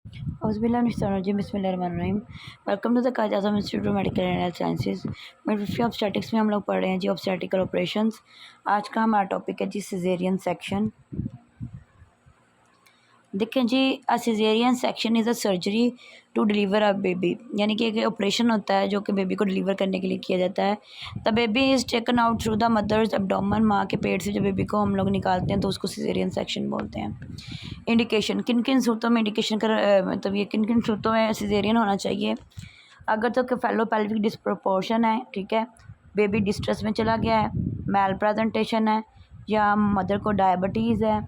बिस्मिल्लाहिर्रहमानिर्रहीम। Welcome to the Quaid Azam institute of medical and health sciences. Midwifery obstetrics में हम लोग पढ़ रहे हैं जी ऑब्स्टेटिकल ऑपरेशंस। आज का हमारा टॉपिक है जी सिजेरियन सेक्शन। देखें जी, caesarean section is a surgery to deliver a baby, यानी कि एक ऑपरेशन होता है जो कि बेबी को डिलीवर करने के लिए किया जाता है। The baby is taken out through the mother's abdomen, माँ के पेट से जब बेबी को हम लोग निकालते हैं तो उसको सिजेरियन सेक्शन बोलते हैं। इंडिकेशन, किन किन सूरतों में इंडिकेशन कर मतलब ये किन किन सूरतों में सिजेरियन होना चाहिए। अगर तो फेलो पेल्विक डिस्प्रोपोर्शन है, ठीक है, बेबी डिस्ट्रेस में चला गया है, मैल प्रेजेंटेशन है, या मदर को डायबिटीज़ है,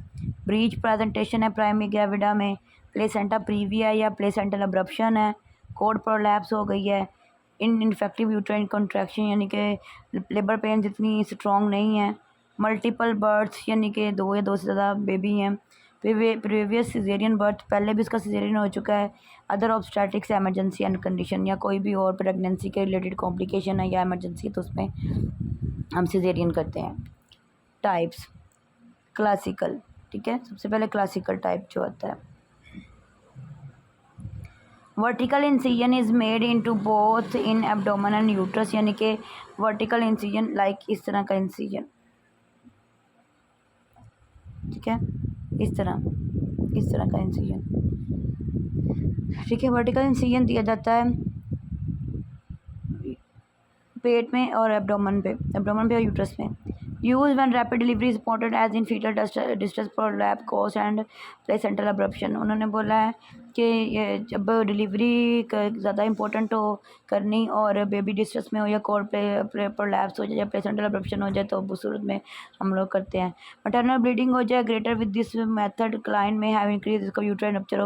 ब्रीच प्रेजेंटेशन है प्राइमरी ग्रेविडा में, प्लेसेंटा प्रीविया या प्लेसेंटल अब्रप्शन है, कोड प्रोलैप्स हो गई है, इनफेक्टिव यूट्राइन कॉन्ट्रैक्शन यानी कि लेबर पेन जितनी स्ट्रॉन्ग नहीं है, मल्टीपल बर्थ्स यानी कि दो या दो से ज़्यादा बेबी हैं, प्रीवियस सिजेरियन बर्थ, पहले भी इसका सिजेरियन हो चुका है, other obstetrics emergency and condition या कोई भी और प्रेगनेंसी के रिलेटेड कॉम्प्लिकेशन है या इमरजेंसी, तो उसमें हम सिजेरियन करते हैं। टाइप्स, क्लासिकल, ठीक है, सबसे पहले क्लासिकल टाइप जो होता है, vertical incision is made into both in abdomen and uterus, यानी कि वर्टिकल इंसिजन लाइक इस तरह का इंसिजन, ठीक है, इस तरह का इंसिजन, ठीक है, वर्टिकल इंसिजन दिया जाता है पेट में और एब्डोमेन पे और यूट्रस में। Use when rapid delivery is important as in fetal distress prolapse कोस एंड प्लेसेंटल अब्रप्शन। उन्होंने बोला है कि ये जब डिलीवरी ज़्यादा इंपॉर्टेंट हो करनी और बेबी डिस्ट्रेस में हो या कोड प्रोलैप्स हो जाए या प्लेसेंटल अब्रप्शन हो जाए तो उस सूरत में हम लोग करते हैं। मैटरनल ब्लीडिंग हो जाए greater with this method, client में हैव इंक्रीज इसका uterine rupture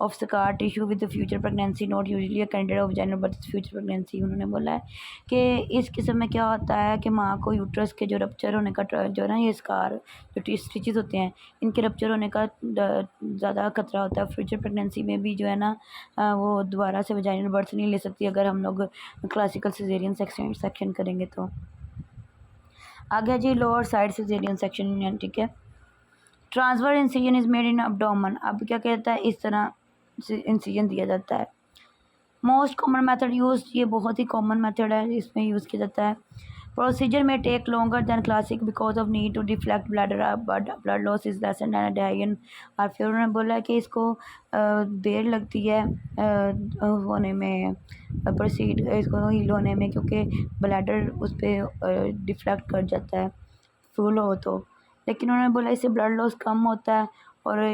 of scar tissue with future pregnancy, not usually a candidate of vaginal birth future pregnancy. उन्होंने बोला है कि इस किस्म में क्या होता है कि माँ को यूट्रस के जो रप्चर होने का जो है ना, ये स्कार जो स्टिचेस होते हैं इनके रप्चर होने का ज़्यादा खतरा होता है। फ्यूचर प्रेगनेंसी में भी जो है ना वो दोबारा से वजाइनल बर्थ नहीं ले सकती अगर हम लोग क्लासिकल सिजेरियन सेक्शन करेंगे। तो आ गया जी लोअर साइड सिजेरियन सेक्शन, ठीक है। Transfer incision is made in abdomen, अब क्या कहता है, इस तरह इंसिजन दिया जाता है। मोस्ट कॉमन मेथड यूज, ये बहुत ही कॉमन मेथड है, इसमें यूज़ किया जाता है। प्रोसीजर में take longer than classic because of need to deflect blood loss is lesson and dine. और फिर उन्होंने बोला कि इसको देर लगती है होने में, प्रोसीड इसको हील होने में, क्योंकि ब्लैडर उस पर डिफ्लेक्ट कर जाता है फुल हो तो। लेकिन उन्होंने बोला इससे ब्लड लॉस कम होता है और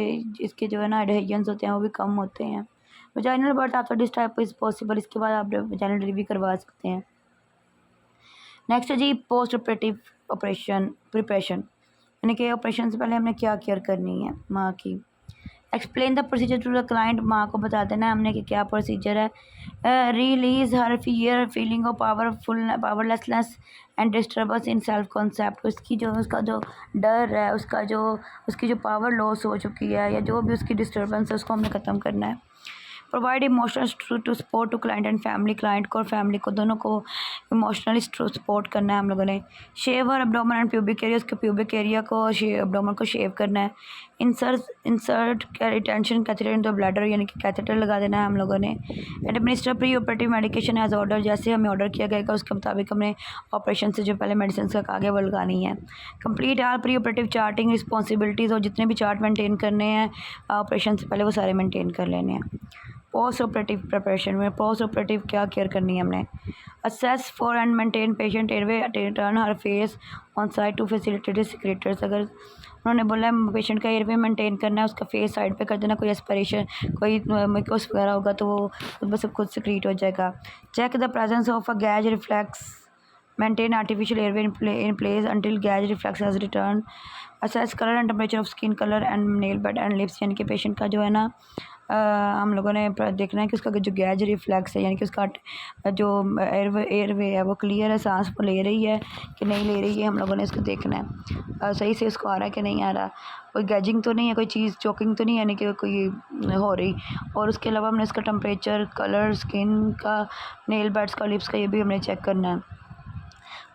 इसके जो है ना एडहेजन्स होते हैं वो भी कम होते हैं। Vaginal birth after this type is possible, इसके बाद आप वजाइनल डिलीवरी करवा सकते हैं। नेक्स्ट है जी पोस्ट ऑपरेटिव ऑपरेशन प्रिपरेशन, यानी कि ऑपरेशन से पहले हमने क्या केयर करनी है माँ की। Explain the procedure to the client, माँ को बता देना है हमने कि क्या प्रोसीजर है। Release her fear feeling of powerlessness and disturbance in self concept, उसका जो डर है, उसकी जो पावर लॉस हो चुकी है या जो भी उसकी डिस्टर्बेंस है उसको हमने ख़त्म करना है। Provide emotional to support to client and family, client को और फैमिली को दोनों को इमोशनली सपोर्ट करना है हम लोगों ने। शेव और एब्डोमेन एंड प्यूबिक एरिया, उसके प्यूबिक एरिया को एब्डोमेन को शेव करना है। Insert retention catheter in the bladder, यानी कि कैथेटर लगा देना है हम लोगों ने। Administer pre operative medication as order, जैसे हमें ऑर्डर किया गया उसके मुताबिक हमने ऑपरेशन से जो पहले मेडिसिन का आगे वो लगानी है। कंप्लीट आल प्री ऑपरेटिव चार्टिंग रिस्पॉन्सिबिलिटीज़, और जितने भी चार्ट मेंटेन करने हैं ऑपरेशन से पहले वो सारे मेंटेन कर लेने हैं। पोस्ट ऑपरेटिव प्रिपरेशन में पोस्ट ऑपरेटिव क्या केयर करनी है हमने। Assess for and maintain patient airway, turn her face on side to facilitated secretions, अगर उन्होंने बोला है पेशेंट का एयरवे मेंटेन करना है, उसका फेस साइड पे कर देना, कोई एस्पिरेशन कोई मिकोस वगैरह होगा तो वो खुद ब सब खुद सिक्रीट हो जाएगा। Check the presence of a gag reflex, maintain artificial airway in place until gauge reflex has returned. Assess color and temperature of skin color and nail bed and lips, यानी कि पेशेंट का जो है ना हम लोगों ने देखना है कि उसका जो गैज रिफ्लेक्स है, यानी कि उसका जो एयरवे है वो क्लियर है, सांस को ले रही है कि नहीं ले रही है, हम लोगों ने इसको देखना है सही से उसको आ रहा है कि नहीं आ रहा, कोई गैजिंग तो नहीं है, कोई चीज़ चोकिंग तो नहीं है, यानी कि कोई हो रही। और उसके अलावा हमने इसका टेम्परेचर, कलर, स्किन का, नेल बेड्स का, लिप्स का, ये भी हमने चेक करना है।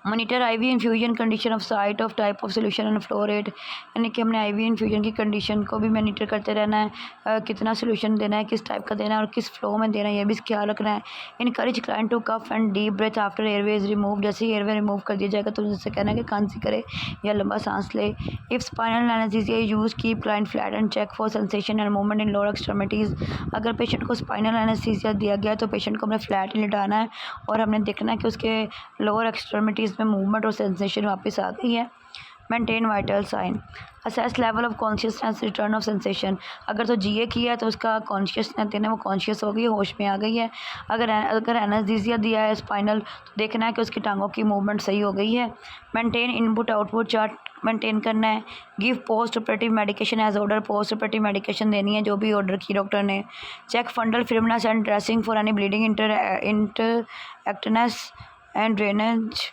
Monitor IV infusion condition of site of type of solution and flow rate, यानी कि हमने आईवी इन्फ्यूजन की कंडीशन को भी मॉनिटर करते रहना है, कितना सोल्यूशन देना है, किस टाइप का देना है और किस फ्लो में देना है, ये भी ख्याल रखना है। Encourage client to cough and deep breath after airways remove, जैसे ही एयरवे रिमूव कर दिया जाएगा तो उनसे कहना है कि खांसी करे या लंबा सांस ले। If spinal anaesthesia use keep client flat and check for sensation and movement in lower extremities, अगर पेशेंट को स्पाइनल एनेस्थीसिया दिया गया तो पेशेंट को हमने फ्लैट ही लिटाना है और हमने देखना है कि उसके लोअर एक्सट्रीमिटीज़ में मूवमेंट और सेंसेशन वापस आ गई है। Maintain vital sign, assess level of consciousness, return of sensation, अगर तो जीए किया है तो उसका कॉन्शियसनेस देना, वो कॉन्शियस हो गई, होश में आ गई है। अगर एनेस्थीसिया दिया है स्पाइनल तो देखना है कि उसकी टांगों की मूवमेंट सही हो गई है। Maintain input output chart maintain करना है। Give post operative medication as order, post operative medication देनी है जो भी ऑर्डर की डॉक्टर ने। Check fundal firmness and dressing for any bleeding intactness and drainage,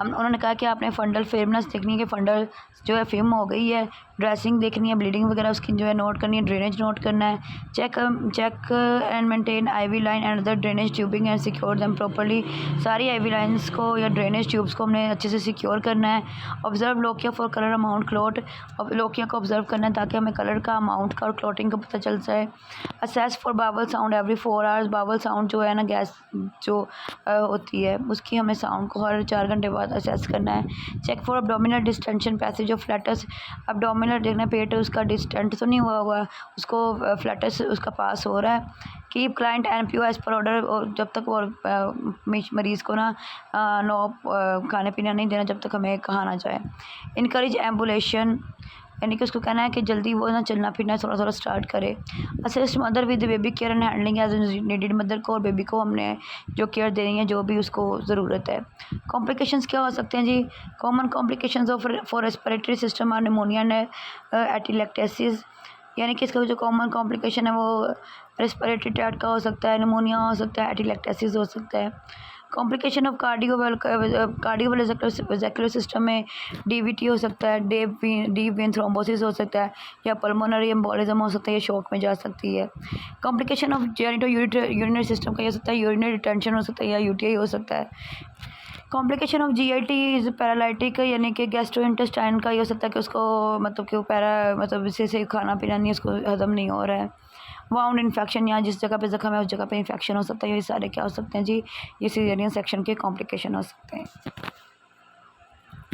उन्होंने कहा कि आपने फंडल फेमनेस देखनी है कि फंडल जो है फेम हो गई है, ड्रेसिंग देखनी है, ब्लीडिंग वगैरह उसकी जो है नोट करनी है, ड्रेनेज नोट करना है। Check and maintain IV line and other drainage tubing and secure them properly, सारी आईवी लाइंस को या ड्रेनेज ट्यूब्स को हमने अच्छे से सिक्योर करना है। Observe lochia for colour amount clot, lochia को ऑब्जर्व करना है ताकि हमें कलर का अमाउंट का और क्लोटिंग का पता चल जाए। Assess for bowel sound every 4 hours, bowel sound जो है ना गैस जो होती है उसकी हमें साउंड को हर 4 घंटे बाद असेस करना है। Check for abdominal distension passage of flatus, abdominal देखना पेट उसका डिस्टेंट तो नहीं हुआ उसको फ्लैटस उसका पास हो रहा है। Keep client NPO as per order, और जब तक वो मरीज़ को ना खाने पीना नहीं देना जब तक हमें कहा ना जाए। इनकरेज एम्बुलेशन, यानी कि उसको कहना है कि जल्दी वो ना चलना फिरना थोड़ा थोड़ा स्टार्ट करे। Assist mother with baby care and handling as needed, mother को और बेबी को हमने जो केयर देनी है जो भी उसको ज़रूरत है। कॉम्प्लिकेशंस क्या हो सकते हैं जी? Common complications of for respiratory system are pneumonia and atelectasis, यानी कि इसका जो कॉमन कॉम्प्लिकेशन है वो रेस्पिरेटरी ट्रैक्ट का हो सकता है, निमोनिया हो सकता है, एटिलेक्टेसिस हो सकता है। कॉम्प्लिकेशन ऑफ कार्डियोवैस्कुलर सिस्टम में डीवीटी हो सकता है, डीप वेन थ्रोम्बोसिस हो सकता है, या पल्मोनरी एम्बोलिज्म हो सकता है, या शॉक में जा सकती है। Complication of genito urinary system का ये हो सकता है, यूरिनरी रिटेंशन हो सकता है या यूटीआई हो सकता है। Complication of GIT is paralytic, यानी कि गैस्ट्रोइंटेस्टाइन का ये हो सकता है कि उसको मतलब कि वो मतलब इसे से खाना पीना नहीं, उसको हजम नहीं हो रहा है। वाउंड इन्फेक्शन, यहाँ जिस जगह पे जख्म है उस जगह पे इन्फेक्शन हो सकता है, ये सारे क्या हो सकते हैं जी? ये सीजरियन सेक्शन के कॉम्प्लिकेशन हो सकते हैं।